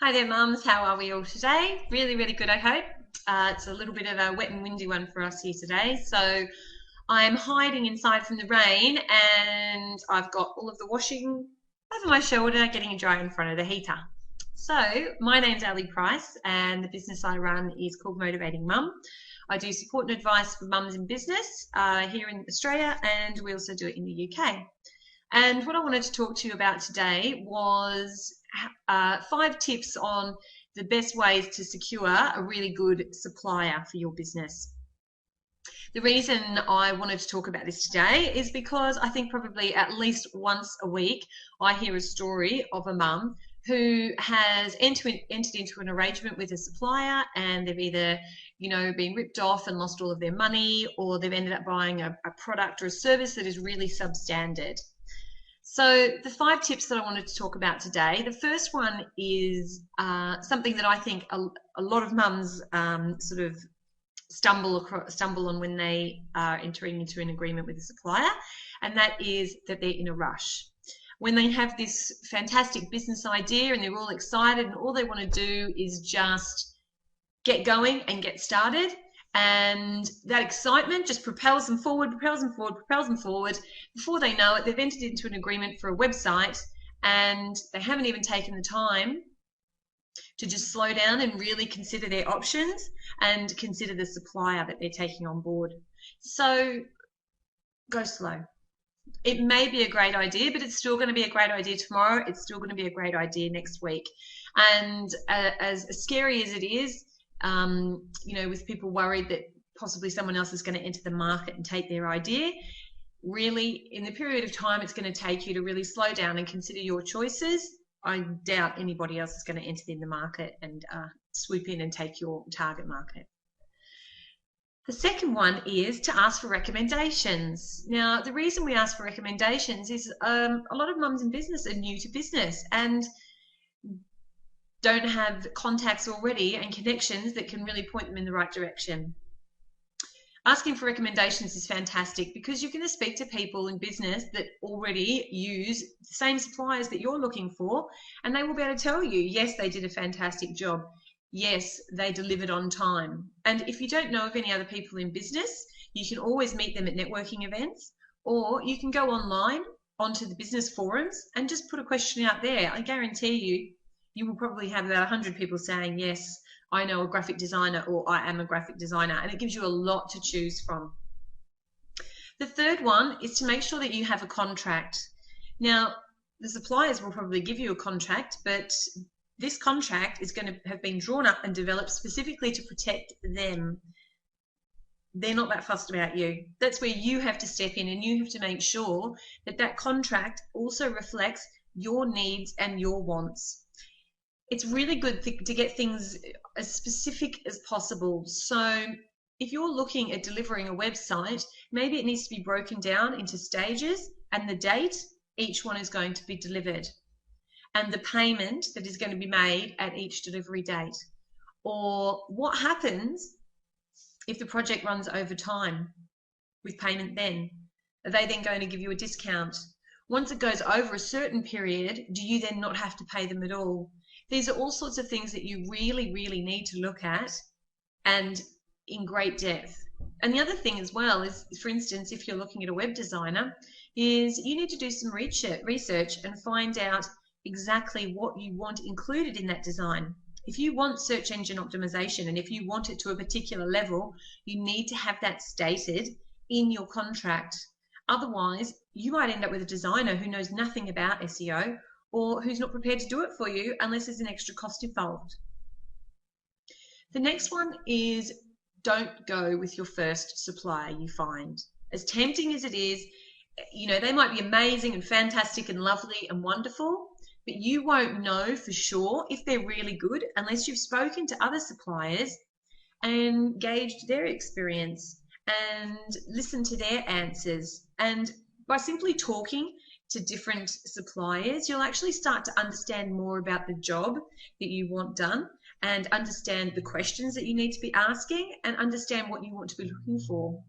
Hi there, mums. How are we all today? Really, really good, I hope. It's a little bit of a wet and windy one for us here today. So I'm hiding inside from the rain and I've got all of the washing over my shoulder, getting it dry in front of the heater. So my name's Alli Price and the business I run is called Motivating Mum. I do support and advice for mums in business here in Australia, and we also do it in the UK. And what I wanted to talk to you about today was 5 tips on the best ways to secure a really good supplier for your business. The reason I wanted to talk about this today is because I think probably at least once a week I hear a story of a mum who has entered into an arrangement with a supplier, and they've either been ripped off and lost all of their money, or they've ended up buying a product or a service that is really substandard. So the 5 tips that I wanted to talk about today, the first one is something that I think a lot of mums sort of stumble on when they are entering into an agreement with a supplier, and that is that they're in a rush. When they have this fantastic business idea and they're all excited and all they want to do is just get going and get started, and that excitement just propels them forward, propels them forward, propels them forward. Before they know it, they've entered into an agreement for a website and they haven't even taken the time to just slow down and really consider their options and consider the supplier that they're taking on board. So go slow. It may be a great idea, but it's still going to be a great idea tomorrow. It's still going to be a great idea next week. And as scary as it is, with people worried that possibly someone else is going to enter the market and take their idea, really, in the period of time it's going to take you to really slow down and consider your choices, I doubt anybody else is going to enter in the market and swoop in and take your target market. The second one is to ask for recommendations. Now, the reason we ask for recommendations is a lot of mums in business are new to business and don't have contacts already and connections that can really point them in the right direction. Asking for recommendations is fantastic because you're going to speak to people in business that already use the same suppliers that you're looking for, and they will be able to tell you, yes, they did a fantastic job. Yes, they delivered on time. And if you don't know of any other people in business, you can always meet them at networking events, or you can go online onto the business forums and just put a question out there. I guarantee you will probably have about 100 people saying, yes, I know a graphic designer, or I am a graphic designer, and it gives you a lot to choose from. The third one is to make sure that you have a contract. Now, the suppliers will probably give you a contract, but this contract is going to have been drawn up and developed specifically to protect them. They're not that fussed about you. That's where you have to step in, and you have to make sure that that contract also reflects your needs and your wants. It's really good to get things as specific as possible. So if you're looking at delivering a website, maybe it needs to be broken down into stages, and the date each one is going to be delivered, and the payment that is going to be made at each delivery date. Or what happens if the project runs over time with payment then? Are they then going to give you a discount? Once it goes over a certain period, do you then not have to pay them at all? These are all sorts of things that you really, really need to look at, and in great depth. And the other thing as well is, for instance, if you're looking at a web designer, is you need to do some research and find out exactly what you want included in that design. If you want search engine optimization, and if you want it to a particular level, you need to have that stated in your contract. Otherwise, you might end up with a designer who knows nothing about SEO, or who's not prepared to do it for you unless there's an extra cost involved. The next one is, don't go with your first supplier you find. As tempting as it is, they might be amazing and fantastic and lovely and wonderful, but you won't know for sure if they're really good unless you've spoken to other suppliers and gauged their experience and listened to their answers. And by simply talking to different suppliers, you'll actually start to understand more about the job that you want done, and understand the questions that you need to be asking, and understand what you want to be looking for.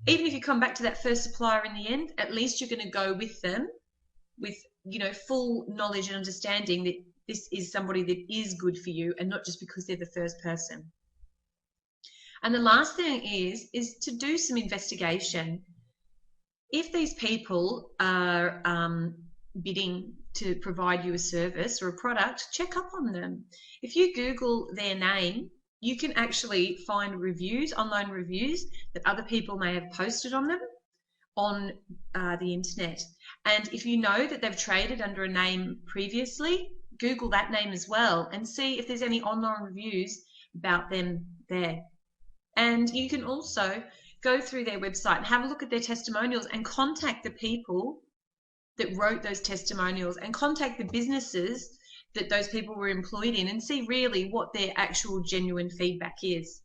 Even if you come back to that first supplier in the end, at least you're going to go with them with full knowledge and understanding that this is somebody that is good for you and not just because they're the first person. And the last thing is to do some investigation. If these people are bidding to provide you a service or a product, check up on them. If you Google their name, you can actually find reviews, online reviews that other people may have posted on them on the internet. And if you know that they've traded under a name previously, Google that name as well and see if there's any online reviews about them there. And you can also go through their website and have a look at their testimonials and contact the people that wrote those testimonials and contact the businesses that those people were employed in and see really what their actual genuine feedback is.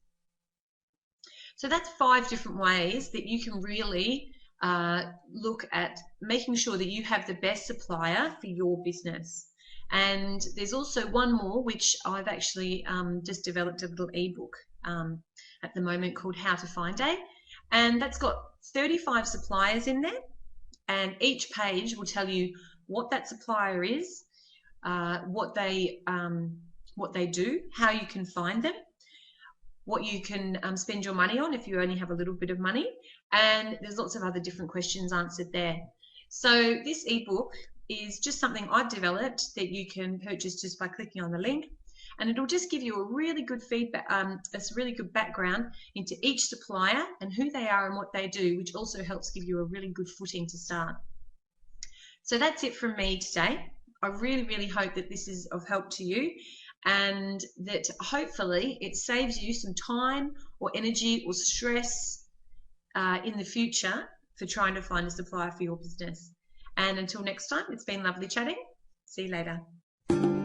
So that's 5 different ways that you can really look at making sure that you have the best supplier for your business. And there's also one more, which I've actually just developed a little ebook at the moment called How to Find A, and that's got 35 suppliers in there, and each page will tell you what that supplier is, what they do, how you can find them, what you can spend your money on if you only have a little bit of money, and there's lots of other different questions answered there. So this ebook is just something I've developed that you can purchase just by clicking on the link, and it'll just give you a really good feedback, a really good background into each supplier and who they are and what they do, which also helps give you a really good footing to start. So that's it from me today. I really, really hope that this is of help to you and that hopefully it saves you some time or energy or stress in the future for trying to find a supplier for your business. And until next time, it's been lovely chatting. See you later.